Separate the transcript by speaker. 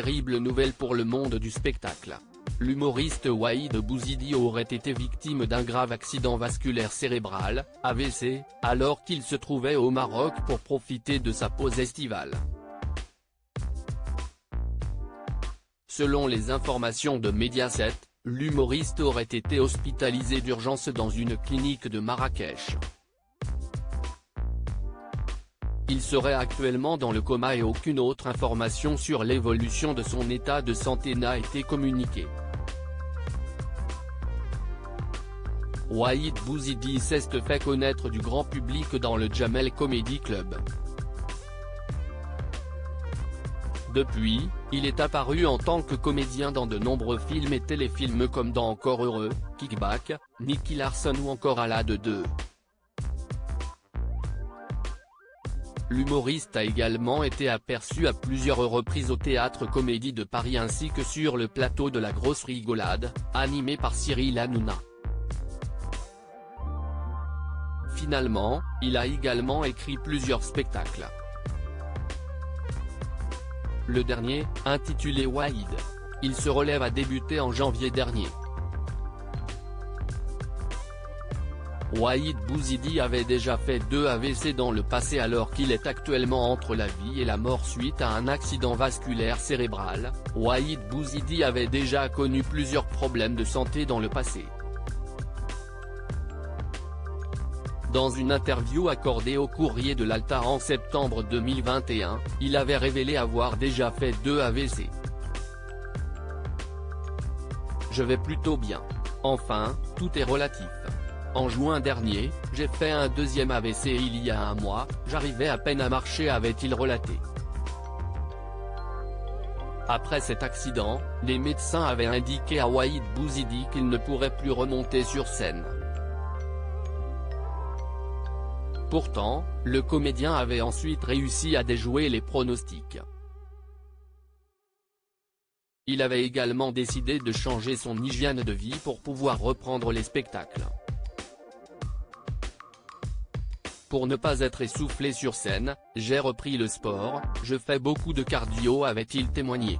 Speaker 1: terrible nouvelle pour le monde du spectacle. L'humoriste Waheed Bouizidi aurait été victime d'un grave accident vasculaire cérébral, AVC, alors qu'il se trouvait au Maroc pour profiter de sa pause estivale. Selon les informations de Mediaset, l'humoriste aurait été hospitalisé d'urgence dans une clinique de Marrakech. Il serait actuellement dans le coma et aucune autre information sur l'évolution de son état de santé n'a été communiquée. Waheed Bouizidi s'est fait connaître du grand public dans le Jamel Comedy Club. Depuis, il est apparu en tant que comédien dans de nombreux films et téléfilms comme dans Encore Heureux, Kickback, Nicky Larson ou encore Ala de 2. L'humoriste a également été aperçu à plusieurs reprises au Théâtre Comédie de Paris ainsi que sur le plateau de La Grosse Rigolade, animé par Cyril Hanouna. Finalement, il a également écrit plusieurs spectacles. Le dernier, intitulé Waheed. Il se relève a débuté en janvier dernier. Waheed Bouizidi avait déjà fait 2 AVC dans le passé alors qu'il est actuellement entre la vie et la mort suite à un accident vasculaire cérébral. Waheed Bouizidi avait déjà connu plusieurs problèmes de santé dans le passé. Dans une interview accordée au Courrier de l'Altar en septembre 2021, il avait révélé avoir déjà fait 2 AVC. Je vais plutôt bien. Enfin, tout est relatif. En juin dernier, j'ai fait un deuxième AVC et il y a un mois, j'arrivais à peine à marcher avait-il relaté. Après cet accident, les médecins avaient indiqué à Waheed Bouizidi qu'il ne pourrait plus remonter sur scène. Pourtant, le comédien avait ensuite réussi à déjouer les pronostics. Il avait également décidé de changer son hygiène de vie pour pouvoir reprendre les spectacles. Pour ne pas être essoufflé sur scène, j'ai repris le sport, je fais beaucoup de cardio avait-il témoigné.